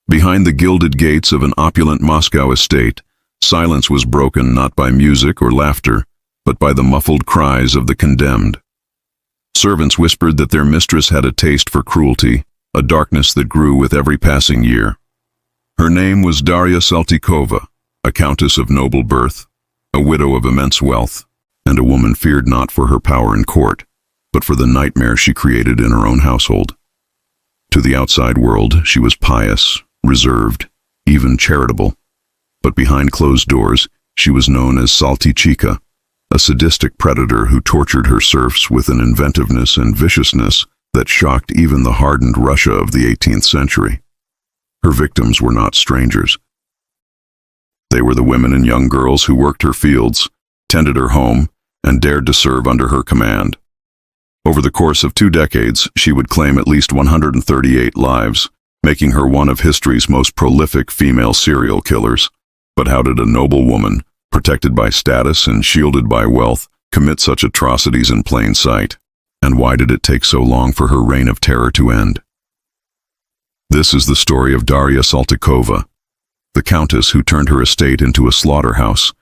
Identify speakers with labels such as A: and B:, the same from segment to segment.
A: Behind the gilded gates of an opulent Moscow estate, silence was broken not by music or laughter, but by the muffled cries of the condemned. Servants whispered that their mistress had a taste for cruelty, a darkness that grew with every passing year. Her name was Darya Saltykova, a countess of noble birth, a widow of immense wealth, and a woman feared not for her power in court, but for the nightmare she created in her own household. To the outside world, she was pious, reserved, even charitable. But behind closed doors, she was known as Saltychikha, a sadistic predator who tortured her serfs with an inventiveness and viciousness that shocked even the hardened Russia of the 18th century. Her victims were not strangers. They were the women and young girls who worked her fields, tended her home, and dared to serve under her command. Over the course of 2 decades, she would claim at least 138 lives, making her one of history's most prolific female serial killers. But how did a noble woman, protected by status and shielded by wealth, commit such atrocities in plain sight? And why did it take so long for her reign of terror to end? This is the story of Darya Saltykova, the countess who turned her estate into a slaughterhouse,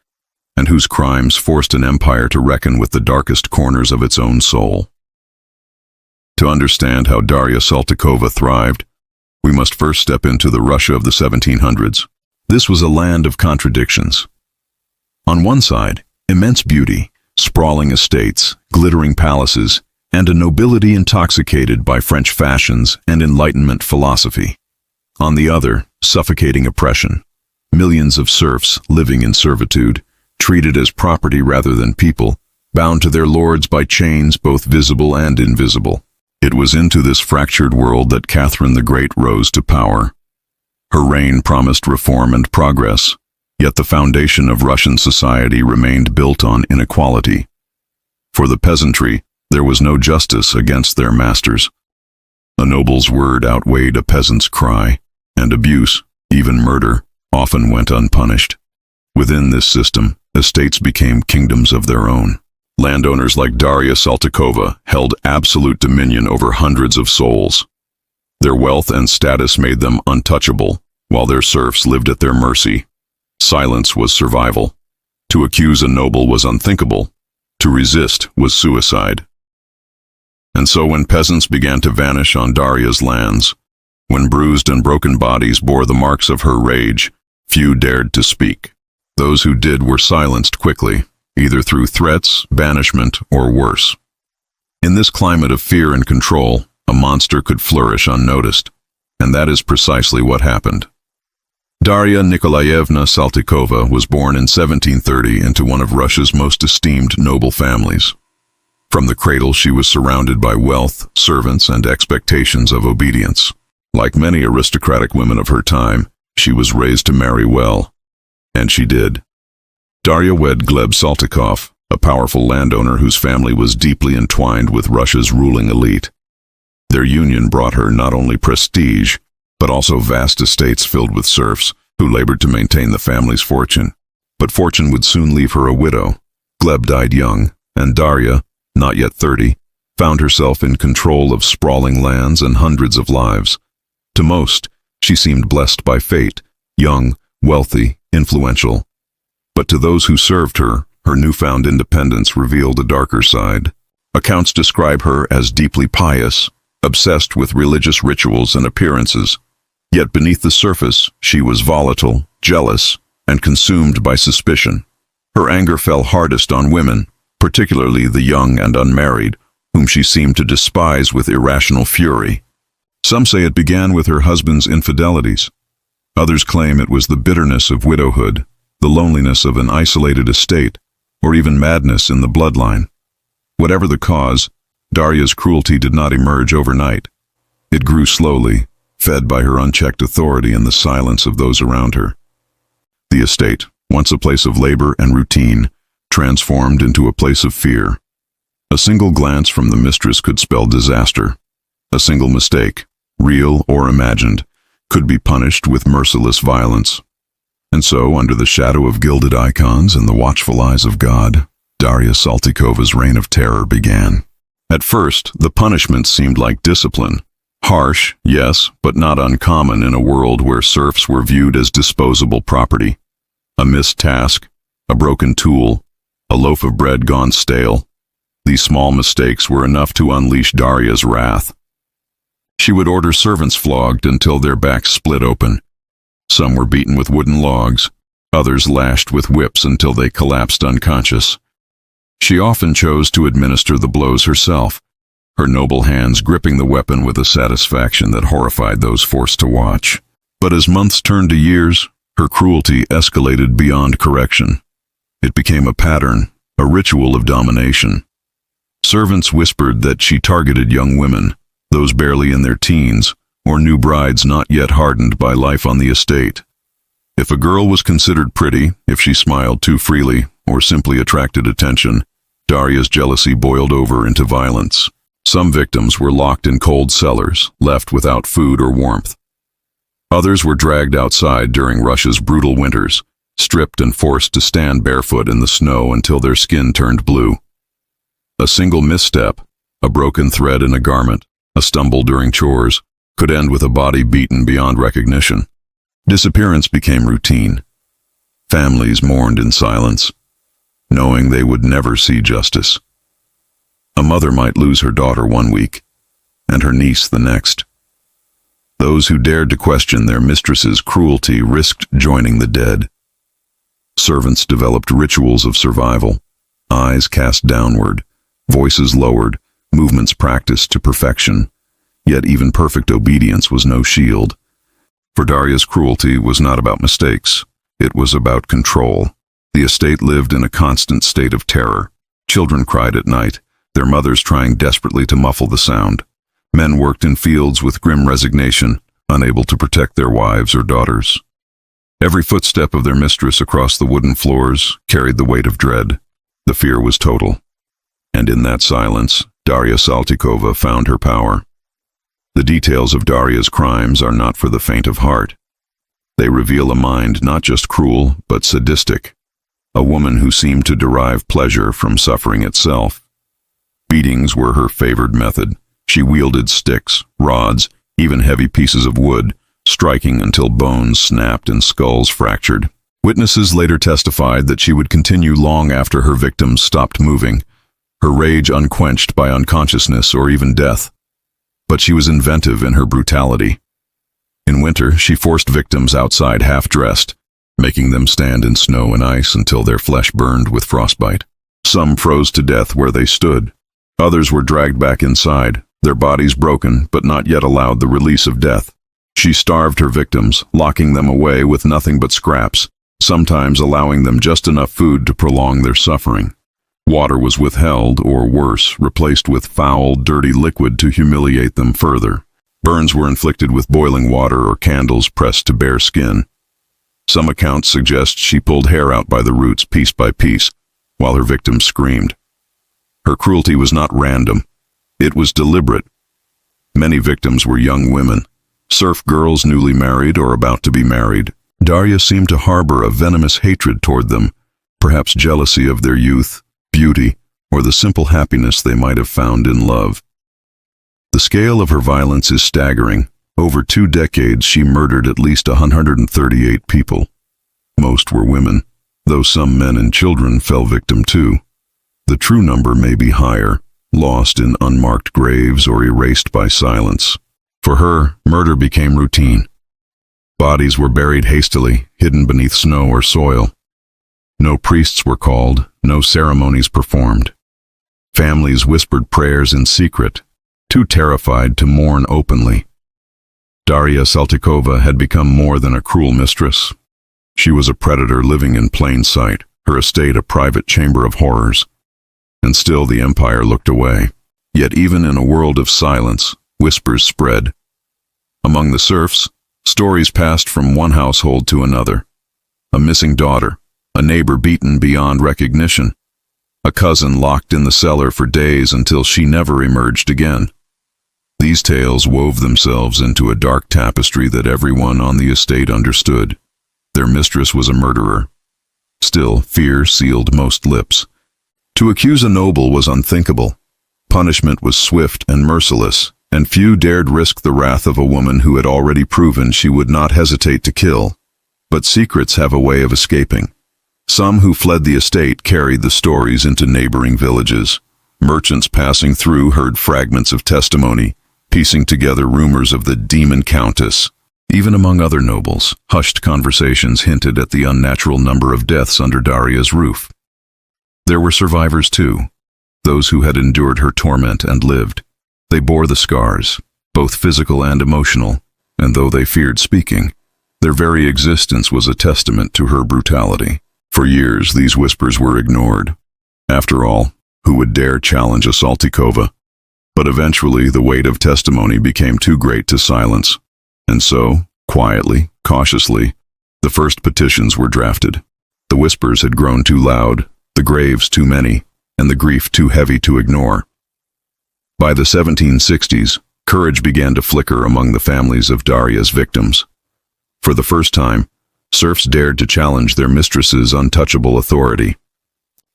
A: and whose crimes forced an empire to reckon with the darkest corners of its own soul. To understand how Darya Saltykova thrived, we must first step into the Russia of the 1700s. This was a land of contradictions. On one side, immense beauty, sprawling estates, glittering palaces, and a nobility intoxicated by French fashions and Enlightenment philosophy. On the other, suffocating oppression, millions of serfs living in servitude, treated as property rather than people, bound to their lords by chains both visible and invisible. It was into this fractured world that Catherine the Great rose to power. Her reign promised reform and progress, yet the foundation of Russian society remained built on inequality. For the peasantry, there was no justice against their masters. A noble's word outweighed a peasant's cry, and abuse, even murder, often went unpunished. Within this system, estates became kingdoms of their own. Landowners like Darya Saltykova held absolute dominion over hundreds of souls. Their wealth and status made them untouchable, while their serfs lived at their mercy. Silence was survival. To accuse a noble was unthinkable. To resist was suicide. And so when peasants began to vanish on Darya's lands, when bruised and broken bodies bore the marks of her rage, few dared to speak. Those who did were silenced quickly, either through threats, banishment, or worse. In this climate of fear and control, a monster could flourish unnoticed, and that is precisely what happened. Darya Nikolaevna Saltykova was born in 1730 into one of Russia's most esteemed noble families. From the cradle, she was surrounded by wealth, servants, and expectations of obedience. Like many aristocratic women of her time, she was raised to marry well. And she did. Darya wed Gleb Saltykov, a powerful landowner whose family was deeply entwined with Russia's ruling elite. Their union brought her not only prestige, but also vast estates filled with serfs who labored to maintain the family's fortune. But fortune would soon leave her a widow. Gleb died young, and Darya, not yet 30, found herself in control of sprawling lands and hundreds of lives. To most, she seemed blessed by fate, young, wealthy, influential. But to those who served her, her newfound independence revealed a darker side. Accounts describe her as deeply pious, obsessed with religious rituals and appearances. Yet beneath the surface, she was volatile, jealous, and consumed by suspicion. Her anger fell hardest on women, particularly the young and unmarried, whom she seemed to despise with irrational fury. Some say it began with her husband's infidelities. Others claim it was the bitterness of widowhood, the loneliness of an isolated estate, or even madness in the bloodline. Whatever the cause, Darya's cruelty did not emerge overnight. It grew slowly, fed by her unchecked authority and the silence of those around her. The estate, once a place of labor and routine, transformed into a place of fear. A single glance from the mistress could spell disaster. A single mistake, real or imagined, could be punished with merciless violence. And so, under the shadow of gilded icons and the watchful eyes of God, Darya Saltykova's reign of terror began. At first, the punishment seemed like discipline, Harsh, yes, but not uncommon in a world where serfs were viewed as disposable property. A missed task, a broken tool, a loaf of bread gone stale. These small mistakes were enough to unleash Darya's wrath. She would order servants flogged until their backs split open. Some were beaten with wooden logs, others lashed with whips until they collapsed unconscious. She often chose to administer the blows herself, her noble hands gripping the weapon with a satisfaction that horrified those forced to watch. But as months turned to years, her cruelty escalated beyond correction. It became a pattern, a ritual of domination. Servants whispered that she targeted young women, those barely in their teens, or new brides not yet hardened by life on the estate. If a girl was considered pretty, if she smiled too freely, or simply attracted attention, Darya's jealousy boiled over into violence. Some victims were locked in cold cellars, left without food or warmth. Others were dragged outside during Russia's brutal winters, stripped and forced to stand barefoot in the snow until their skin turned blue. A single misstep, a broken thread in a garment, a stumble during chores, could end with a body beaten beyond recognition. Disappearance became routine. Families mourned in silence, knowing they would never see justice. A mother might lose her daughter one week, and her niece the next. Those who dared to question their mistress's cruelty risked joining the dead. Servants developed rituals of survival, eyes cast downward, voices lowered, movements practiced to perfection. Yet even perfect obedience was no shield. For Darya's cruelty was not about mistakes, it was about control. The estate lived in a constant state of terror. Children cried at night, their mothers trying desperately to muffle the sound. Men worked in fields with grim resignation, unable to protect their wives or daughters. Every footstep of their mistress across the wooden floors carried the weight of dread. The fear was total. And in that silence, Darya Saltykova found her power. The details of Darya's crimes are not for the faint of heart. They reveal a mind not just cruel, but sadistic, a woman who seemed to derive pleasure from suffering itself. Beatings were her favored method. She wielded sticks, rods, even heavy pieces of wood, striking until bones snapped and skulls fractured. Witnesses later testified that she would continue long after her victims stopped moving, her rage unquenched by unconsciousness or even death. But she was inventive in her brutality. In winter, she forced victims outside half-dressed, making them stand in snow and ice until their flesh burned with frostbite. Some froze to death where they stood. Others were dragged back inside, their bodies broken but not yet allowed the release of death. She starved her victims, locking them away with nothing but scraps, sometimes allowing them just enough food to prolong their suffering. Water was withheld, or worse, replaced with foul, dirty liquid to humiliate them further. Burns were inflicted with boiling water or candles pressed to bare skin. Some accounts suggest she pulled hair out by the roots piece by piece, while her victims screamed. Her cruelty was not random. It was deliberate. Many victims were young women, serf girls newly married or about to be married. Darya seemed to harbor a venomous hatred toward them, perhaps jealousy of their youth, beauty, or the simple happiness they might have found in love. The scale of her violence is staggering. Over 2 decades, she murdered at least 138 people. Most were women, though some men and children fell victim too. The true number may be higher, lost in unmarked graves or erased by silence. For her, murder became routine. Bodies were buried hastily, hidden beneath snow or soil. No priests were called, no ceremonies performed. Families whispered prayers in secret, too terrified to mourn openly. Darya Saltykova had become more than a cruel mistress. She was a predator living in plain sight, her estate a private chamber of horrors. And still the empire looked away. Yet even in a world of silence, whispers spread. Among the serfs, stories passed from one household to another. A missing daughter, a neighbor beaten beyond recognition, a cousin locked in the cellar for days until she never emerged again. These tales wove themselves into a dark tapestry that everyone on the estate understood. Their mistress was a murderer. Still, fear sealed most lips. To accuse a noble was unthinkable. Punishment was swift and merciless, and few dared risk the wrath of a woman who had already proven she would not hesitate to kill. But secrets have a way of escaping. Some who fled the estate carried the stories into neighboring villages. Merchants passing through heard fragments of testimony, piecing together rumors of the demon countess. Even among other nobles, hushed conversations hinted at the unnatural number of deaths under Darya's roof. There were survivors too, those who had endured her torment and lived. They bore the scars, both physical and emotional, and though they feared speaking, their very existence was a testament to her brutality. For years, these whispers were ignored. After all, who would dare challenge a Saltykova? But eventually, the weight of testimony became too great to silence. And so, quietly, cautiously, the first petitions were drafted. The whispers had grown too loud, the graves too many, and the grief too heavy to ignore. By the 1760s, courage began to flicker among the families of Darya's victims. For the first time, serfs dared to challenge their mistress's untouchable authority.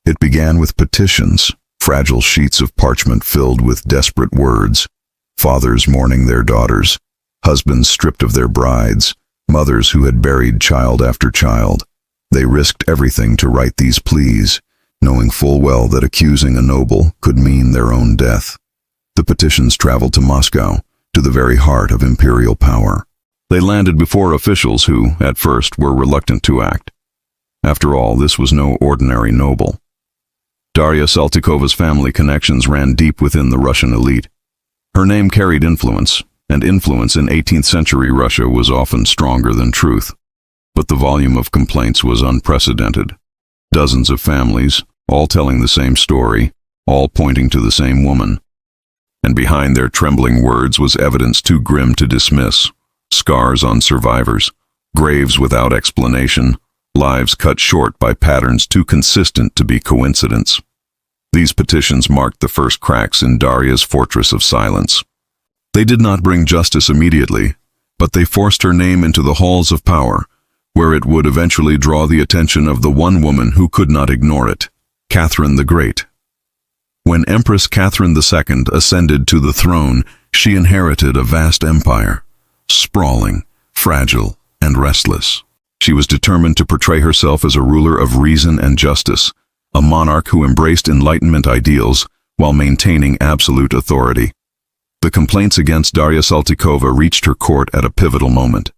A: It began with petitions, fragile sheets of parchment filled with desperate words, fathers mourning their daughters, husbands stripped of their brides, mothers who had buried child after child. They risked everything to write these pleas, knowing full well that accusing a noble could mean their own death. The petitions traveled to Moscow, to the very heart of imperial power. They landed before officials who, at first, were reluctant to act. After all, this was no ordinary noble. Darya Saltykova's family connections ran deep within the Russian elite. Her name carried influence, and influence in 18th century Russia was often stronger than truth. But the volume of complaints was unprecedented. Dozens of families, all telling the same story, all pointing to the same woman. And behind their trembling words was evidence too grim to dismiss. Scars on survivors, graves without explanation, lives cut short by patterns too consistent to be coincidence. These petitions marked the first cracks in Darya's fortress of silence. They did not bring justice immediately, but they forced her name into the halls of power, where it would eventually draw the attention of the one woman who could not ignore it, Catherine the Great. When Empress Catherine II ascended to the throne, she inherited a vast empire, sprawling, fragile, and restless. She was determined to portray herself as a ruler of reason and justice, a monarch who embraced Enlightenment ideals while maintaining absolute authority. The complaints against Darya Saltykova reached her court at a pivotal moment.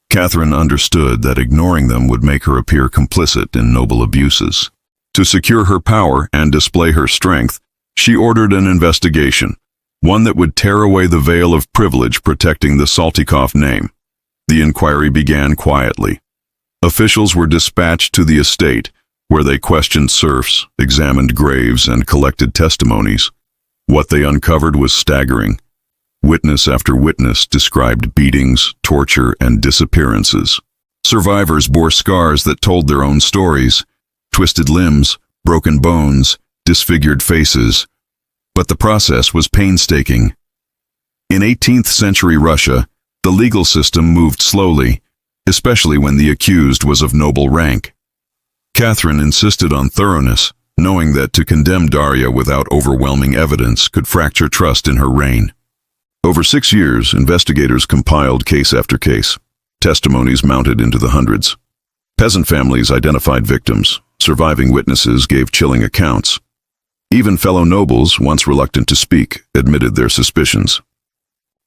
A: Catherine understood that ignoring them would make her appear complicit in noble abuses. To secure her power and display her strength, she ordered an investigation, one that would tear away the veil of privilege protecting the Saltykov name. The inquiry began quietly. Officials were dispatched to the estate, where they questioned serfs, examined graves, and collected testimonies. What they uncovered was staggering. Witness after witness described beatings, torture, and disappearances. Survivors bore scars that told their own stories, twisted limbs, broken bones, disfigured faces. But the process was painstaking. In 18th century Russia, the legal system moved slowly, especially when the accused was of noble rank. Catherine insisted on thoroughness, knowing that to condemn Darya without overwhelming evidence could fracture trust in her reign. Over 6 years, investigators compiled case after case. Testimonies mounted into the hundreds. Peasant families identified victims. Surviving witnesses gave chilling accounts. Even fellow nobles, once reluctant to speak, admitted their suspicions.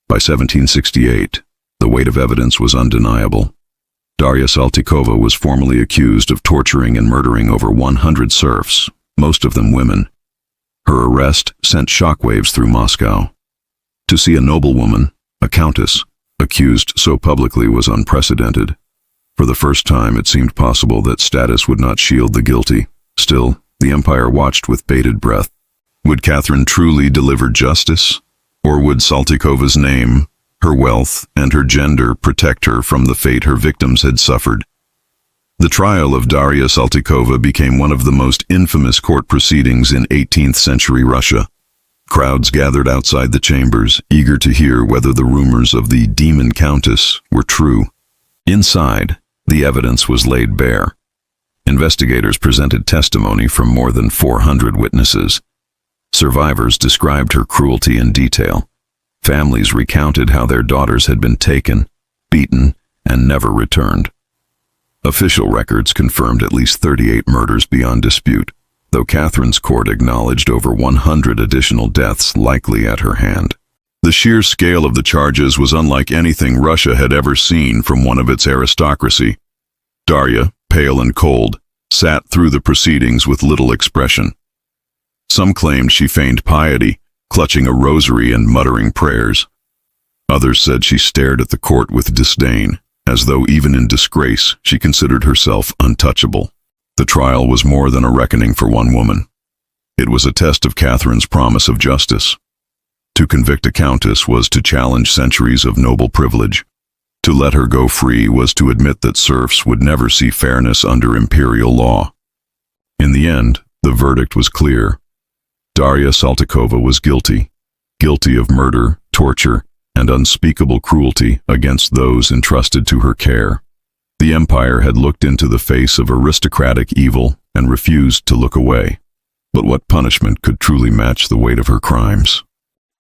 A: By 1768, the weight of evidence was undeniable. Darya Saltykova was formally accused of torturing and murdering over 100 serfs, most of them women. Her arrest sent shockwaves through Moscow. To see a noblewoman, a countess, accused so publicly was unprecedented. For the first time, it seemed possible that status would not shield the guilty. Still, the empire watched with bated breath. Would Catherine truly deliver justice? Or would Saltykova's name, her wealth, and her gender protect her from the fate her victims had suffered? The trial of Darya Saltykova became one of the most infamous court proceedings in 18th century Russia. Crowds gathered outside the chambers, eager to hear whether the rumors of the demon countess were true. Inside, the evidence was laid bare. Investigators presented testimony from more than 400 witnesses. Survivors described her cruelty in detail. Families recounted how their daughters had been taken, beaten, and never returned. Official records confirmed at least 38 murders beyond dispute, though Catherine's court acknowledged over 100 additional deaths likely at her hand. The sheer scale of the charges was unlike anything Russia had ever seen from one of its aristocracy. Darya, pale and cold, sat through the proceedings with little expression. Some claimed she feigned piety, clutching a rosary and muttering prayers. Others said she stared at the court with disdain, as though even in disgrace she considered herself untouchable. The trial was more than a reckoning for one woman. It was a test of Catherine's promise of justice. To convict a countess was to challenge centuries of noble privilege. To let her go free was to admit that serfs would never see fairness under imperial law. In the end, the verdict was clear. Darya Saltykova was guilty of murder, torture, and unspeakable cruelty against those entrusted to her care. The empire had looked into the face of aristocratic evil and refused to look away. But what punishment could truly match the weight of her crimes?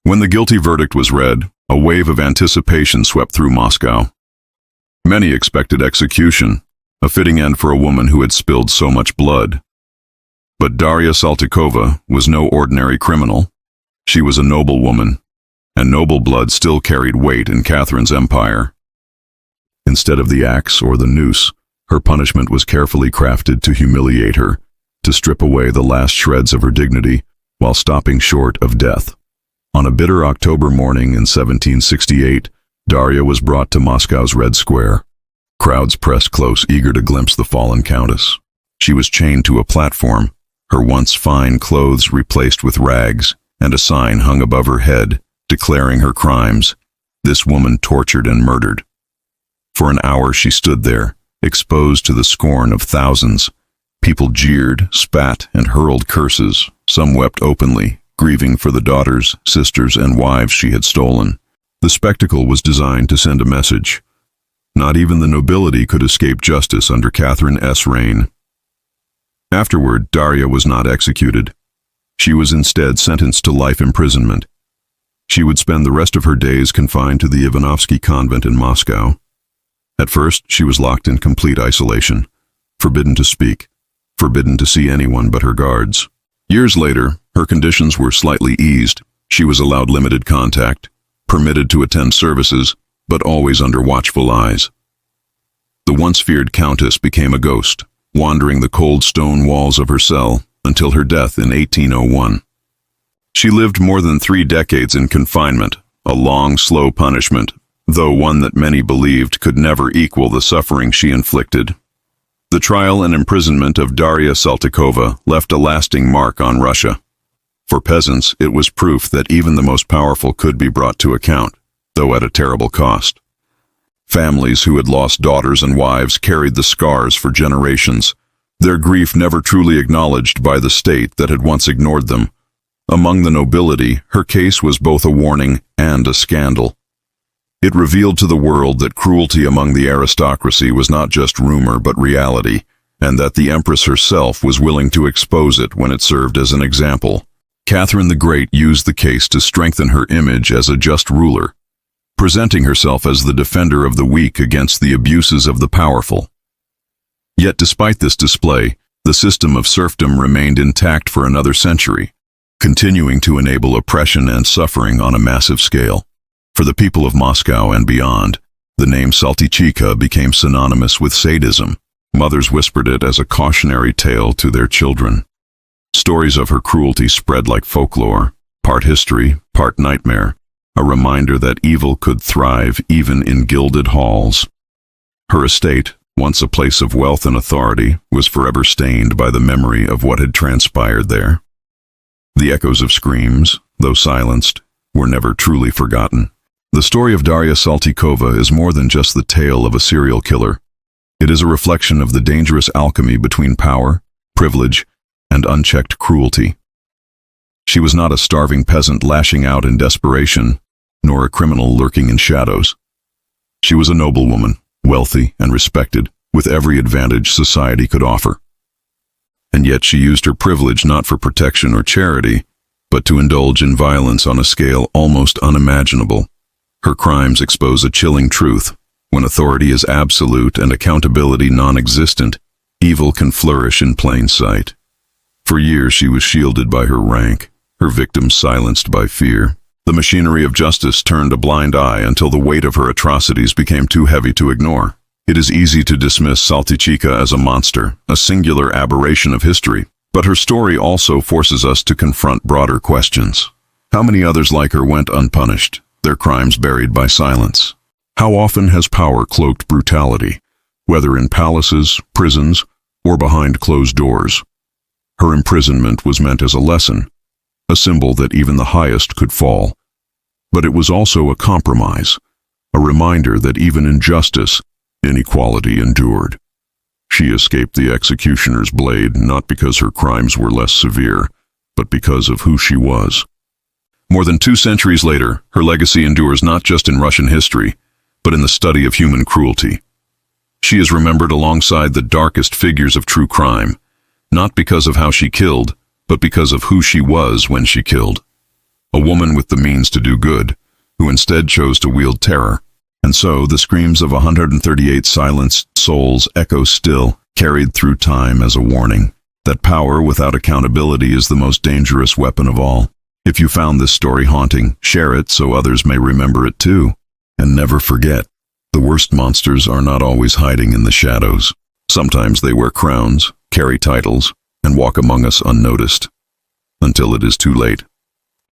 A: When the guilty verdict was read, a wave of anticipation swept through Moscow. Many expected execution, a fitting end for a woman who had spilled so much blood. But Darya Saltykova was no ordinary criminal. She was a noblewoman, and noble blood still carried weight in Catherine's empire. Instead of the axe or the noose, her punishment was carefully crafted to humiliate her, to strip away the last shreds of her dignity, while stopping short of death. On a bitter October morning in 1768, Darya was brought to Moscow's Red Square. Crowds pressed close, eager to glimpse the fallen countess. She was chained to a platform, her once fine clothes replaced with rags, and a sign hung above her head, declaring her crimes, "This woman tortured and murdered." For an hour she stood there, exposed to the scorn of thousands. People jeered, spat, and hurled curses. Some wept openly, grieving for the daughters, sisters, and wives she had stolen. The spectacle was designed to send a message. Not even the nobility could escape justice under Catherine's reign. Afterward, Darya was not executed. She was instead sentenced to life imprisonment. She would spend the rest of her days confined to the Ivanovsky convent in Moscow. At first, she was locked in complete isolation, forbidden to speak, forbidden to see anyone but her guards. Years later, her conditions were slightly eased. She was allowed limited contact, permitted to attend services, but always under watchful eyes. The once feared countess became a ghost, wandering the cold stone walls of her cell until her death in 1801. She lived more than 3 decades in confinement, a long, slow punishment, though one that many believed could never equal the suffering she inflicted. The trial and imprisonment of Darya Saltykova left a lasting mark on Russia. For peasants, it was proof that even the most powerful could be brought to account, though at a terrible cost. Families who had lost daughters and wives carried the scars for generations, their grief never truly acknowledged by the state that had once ignored them. Among the nobility, her case was both a warning and a scandal. It revealed to the world that cruelty among the aristocracy was not just rumor but reality, and that the Empress herself was willing to expose it when it served as an example. Catherine the Great used the case to strengthen her image as a just ruler, presenting herself as the defender of the weak against the abuses of the powerful. Yet despite this display, the system of serfdom remained intact for another century, continuing to enable oppression and suffering on a massive scale. For the people of Moscow and beyond, the name Saltychikha became synonymous with sadism. Mothers whispered it as a cautionary tale to their children. Stories of her cruelty spread like folklore, part history, part nightmare, a reminder that evil could thrive even in gilded halls. Her estate, once a place of wealth and authority, was forever stained by the memory of what had transpired there. The echoes of screams, though silenced, were never truly forgotten. The story of Darya Saltykova is more than just the tale of a serial killer. It is a reflection of the dangerous alchemy between power, privilege, and unchecked cruelty. She was not a starving peasant lashing out in desperation, nor a criminal lurking in shadows. She was a noblewoman, wealthy and respected, with every advantage society could offer. And yet she used her privilege not for protection or charity, but to indulge in violence on a scale almost unimaginable. Her crimes expose a chilling truth. When authority is absolute and accountability non-existent, evil can flourish in plain sight. For years she was shielded by her rank, her victims silenced by fear. The machinery of justice turned a blind eye until the weight of her atrocities became too heavy to ignore. It is easy to dismiss Saltychikha as a monster, a singular aberration of history, but her story also forces us to confront broader questions. How many others like her went unpunished, their crimes buried by silence? How often has power cloaked brutality, whether in palaces, prisons, or behind closed doors? Her imprisonment was meant as a lesson, a symbol that even the highest could fall. But it was also a compromise, a reminder that even in justice, inequality endured. She escaped the executioner's blade not because her crimes were less severe, but because of who she was. More than 2 centuries later, her legacy endures not just in Russian history, but in the study of human cruelty. She is remembered alongside the darkest figures of true crime, not because of how she killed, but because of who she was when she killed. A woman with the means to do good, who instead chose to wield terror. And so, the screams of 138 silenced souls echo still, carried through time as a warning that power without accountability is the most dangerous weapon of all. If you found this story haunting, share it so others may remember it too. And never forget, the worst monsters are not always hiding in the shadows. Sometimes they wear crowns, carry titles, and walk among us unnoticed. Until it is too late.